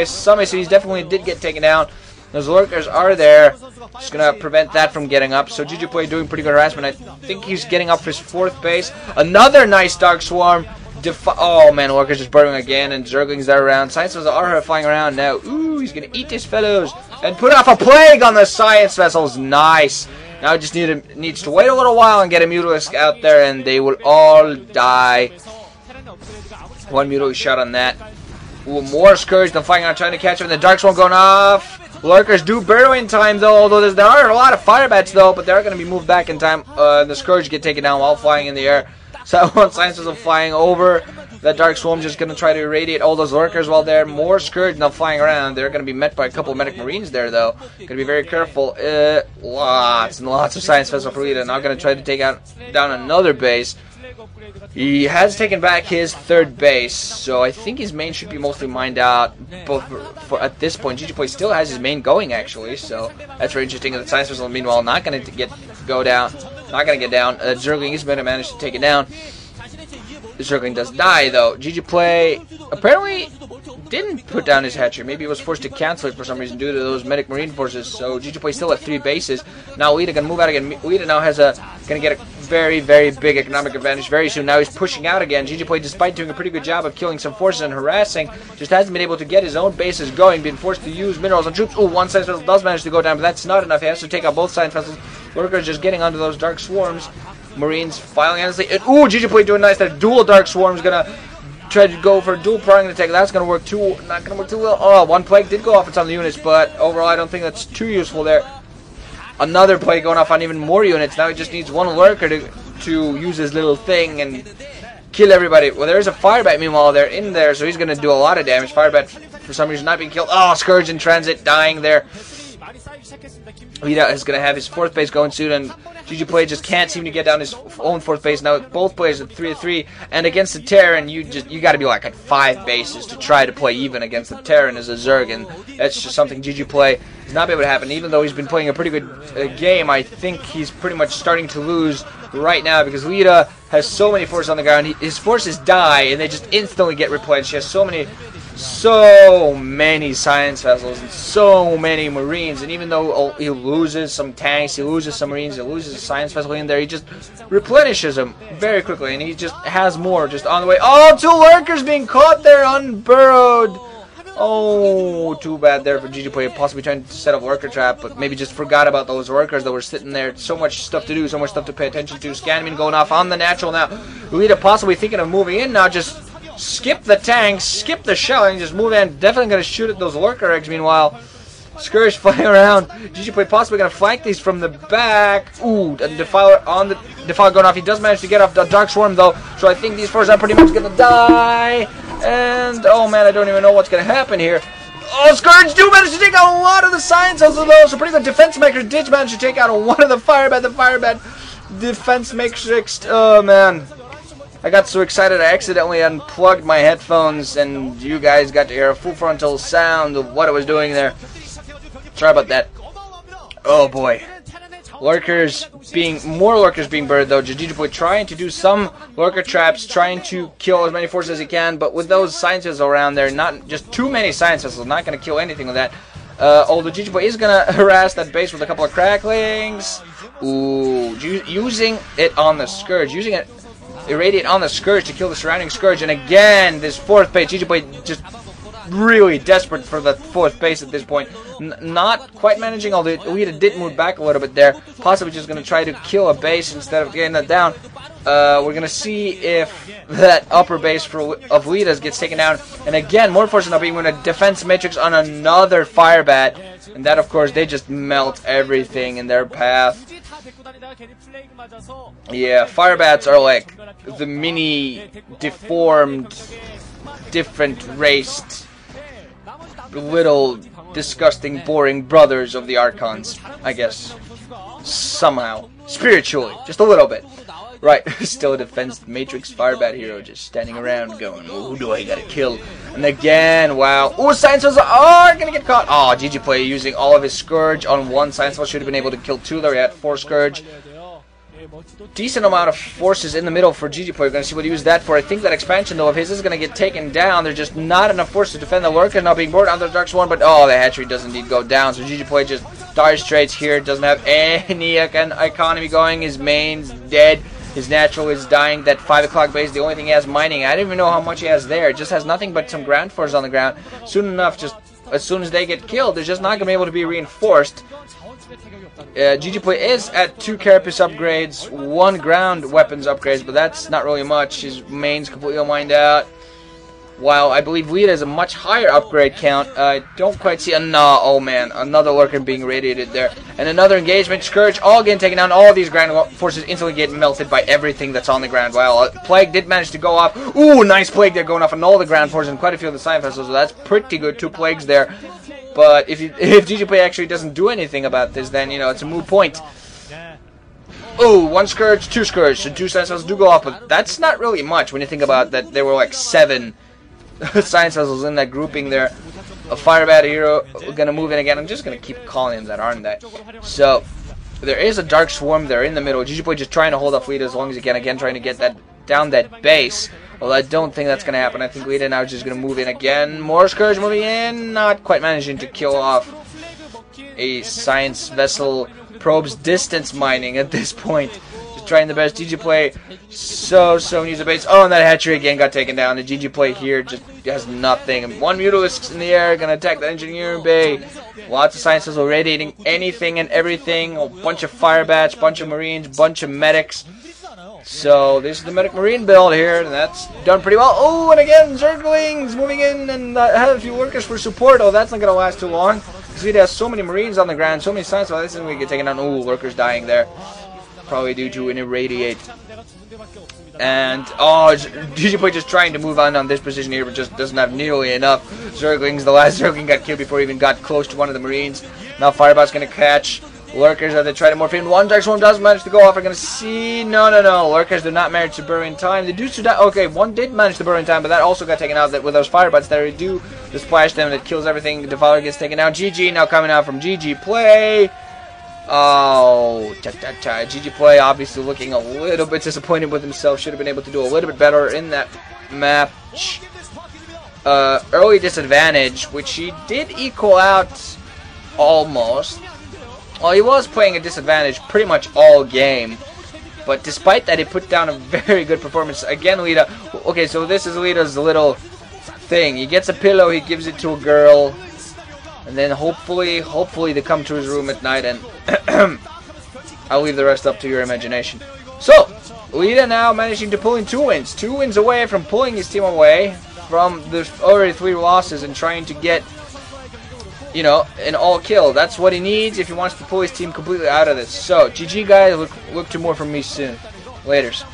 Some ACs definitely did get taken down. Those lurkers are there. Just gonna prevent that from getting up. So GGPlay doing pretty good harassment. I think he's getting up for his 4th base. Another nice Dark Swarm. Oh man, lurkers just burning again, and zerglings are around. Science vessels are flying around now. Ooh, he's gonna eat his fellows and put off a plague on the science vessels. Nice. Now just needs to wait a little while and get a Mutalisk out there, and they will all die. One Mutalisk shot on that. Ooh, more Scourge. They're flying out, trying to catch him. The Dark Swarm going off. Lurkers do burrow in time, though. Although there are a lot of fire bats, though, but they're going to be moved back in time. The Scourge get taken down while flying in the air. So one Science Vessel flying over. That Dark Swarm just going to try to irradiate all those Lurkers while they're more Scourge now flying around. They're going to be met by a couple of Medic Marines there, though. Going to be very careful. Lots and lots of Science Vessel for Leta. Now going to try to take down another base. He has taken back his 3rd base, so I think his main should be mostly mined out. Both for at this point, GGPlay still has his main going actually, so that's very interesting. The Science Vessel, meanwhile, not going to get down. Zergling is going to manage to take it down. The Zergling does die though. GGPlay apparently didn't put down his hatchery. Maybe he was forced to cancel it for some reason due to those Medic Marine forces. So GGPlay still at 3 bases. Now Leta gonna move out again. Leta now gonna get a very, very big economic advantage very soon. Now he's pushing out again. GGPlay, despite doing a pretty good job of killing some forces and harassing, just hasn't been able to get his own bases going, being forced to use minerals on troops. Ooh, one Science Vessel does manage to go down, but that's not enough. He has to take out both Science Vessels. Lurkers just getting onto those Dark Swarms. Marines filing endlessly. And ooh, GGPlay doing nice. That dual Dark Swarm's gonna try to go for a dual prying attack. That's gonna work not gonna work too well. Oh, one plague did go off on some of the units, but overall I don't think that's too useful there. Another plague going off on even more units. Now he just needs one lurker to use his little thing and kill everybody. Well, there's a firebat meanwhile. They're in there, so he's gonna do a lot of damage. Firebat for some reason not being killed. Oh, Scourge in transit dying there. Leta is going to have his 4th base going soon, and GGPlay just can't seem to get down his own 4th base. Now both players at 3-3, and against the Terran, you got to be like at 5 bases to try to play even against the Terran as a Zerg, and that's just something GGPlay has not been able to happen. Even though he's been playing a pretty good game, I think he's pretty much starting to lose right now because Leta has so many forces on the ground. His forces die, and they just instantly get replenished. He has so many Science Vessels and so many Marines, and even though he loses some tanks, he loses some Marines, he loses a Science Vessel in there, he just replenishes them very quickly, and he just has more just on the way. Oh, 2 Lurkers being caught there, unburrowed. Oh, too bad there for GGPlay, possibly trying to set up Lurker Trap, but maybe just forgot about those Lurkers that were sitting there. So much stuff to do, so much stuff to pay attention to. Scanning going off on the natural now. Leta possibly thinking of moving in now, just skip the tanks, skip the shelling, just move in. Definitely going to shoot at those lurker eggs meanwhile. Scourge flying around. GGPlay possibly going to flank these from the back. Ooh, Defiler on the Defiler going off. He does manage to get off the Dark Swarm though, so I think these forces are pretty much going to die. And oh man, I don't even know what's going to happen here. Oh, Scourge do manage to take out a lot of the Science Vessels though, so pretty good defense makers did manage to take out one of the Firebat. The Firebat defense matrix. Oh man. I got so excited I accidentally unplugged my headphones and you guys got to hear a full frontal sound of what I was doing there. Sorry about that. Oh boy. More lurkers being burned though. GGPlay trying to do some lurker traps, trying to kill as many forces as he can, but with those Science Vessels around there, not just too many Science Vessels, not going to kill anything with that. Although GGPlay is going to harass that base with a couple of cracklings. Ooh, using it on the Scourge, using it irradiate on the Scourge to kill the surrounding Scourge, and again this 4th base. GGPlay just really desperate for the 4th base at this point. Not quite managing, although Leta did move back a little bit there. Possibly just going to try to kill a base instead of getting that down. We're going to see if that upper base of Leta's gets taken down. And again, more forces now being with a defense matrix on another Firebat. And that, of course, they just melt everything in their path. Yeah, Firebats are like the mini, deformed, different raced, little, disgusting, boring brothers of the Archons, I guess. Somehow. Spiritually. Just a little bit. Right, still a defense matrix Firebat hero just standing around going, oh, who do I gotta kill? And again, wow. Oh, Science Vessels are gonna get caught. Oh, GGPlay using all of his Scourge on one Science Vessel. Should have been able to kill 2 there. He had 4 Scourge. decent amount of forces in the middle for GGPlay. We're going to see what he used that for. I think that expansion, though, of his is going to get taken down. There's just not enough force to defend the Lurker now being bored under the Dark Swarm, but oh, the hatchery does indeed go down. So GGPlay just dire straits here. Doesn't have any economy going. His main's dead. His natural is dying. That 5 o'clock base, the only thing he has mining. I don't even know how much he has there. It just has nothing but some ground forces on the ground. Soon enough, just as soon as they get killed, they're just not going to be able to be reinforced. GGPlay is at 2 carapace upgrades, 1 ground weapons upgrades, but that's not really much. His main's completely mined out. While I believe Leta is a much higher upgrade count. I don't quite see oh man, another Lurker being radiated there. And another engagement. Scourge all getting taken down. All of these ground forces instantly get melted by everything that's on the ground. Wow, Plague did manage to go off. Ooh, nice Plague there going off on all the ground forces and quite a few of the Science Vessels. So that's pretty good. 2 Plagues there. But if GGPlay actually doesn't do anything about this, then, you know, it's a moot point. Oh, 1 Scourge, 2 Scourge. So 2 Science Vessels do go off, but that's not really much when you think about that. There were like 7 Science Vessels in that grouping there. A Firebat hero gonna move in again. I'm just gonna keep calling them that, aren't I? So there is a Dark Swarm there in the middle. GGPlay just trying to hold off Leta as long as he can. Again, trying to get that down that base. Well, I don't think that's gonna happen. I think Leta now is just gonna move in again. More Scourge moving in, not quite managing to kill off a Science Vessel. Probes distance mining at this point. Trying the best. GGPlay so needs a base. Oh, and that hatchery again got taken down. The GGPlay here just has nothing. And 1 Mutalisk in the air, gonna attack the engineering bay. Lots of sciences radiating anything and everything. A bunch of Firebats, bunch of Marines, bunch of medics. So this is the medic Marine build here, and that's done pretty well. Oh, and again, Zerglings moving in and have a few workers for support. Oh, that's not gonna last too long. See, there's so many Marines on the ground, so many science. So this is gonna get taken down. Oh, workers dying there. Probably due to an irradiate. And oh, GGPlay just trying to move on this position here, but just doesn't have nearly enough Zerglings. The last Zergling got killed before he even got close to one of the Marines. Now Firebat's gonna catch Lurkers as they try to morph in. 1 Dark Swarm does manage to go off. We're gonna see. No. Lurkers do not manage to burrow in time. They do die. Okay, 1 did manage to burrow in time, but that also got taken out. That with those Firebats that do the splash them, that kills everything. The Devourer gets taken out. GG now coming out from GGPlay. Oh, GGPlay obviously looking a little bit disappointed with himself. Should have been able to do a little bit better in that match. Early disadvantage, which he did equal out almost. Well, he was playing a disadvantage pretty much all game. But despite that, he put down a very good performance. Again, Leta. Okay, so this is Leta's little thing. He gets a pillow, he gives it to a girl. And then hopefully they come to his room at night, and I'll leave the rest up to your imagination. So, Leta now managing to pull in 2 wins. 2 wins away from pulling his team away from the already 3 losses and trying to get, you know, an all kill. That's what he needs if he wants to pull his team completely out of this. So, GG guys, look to more from me soon. Laters.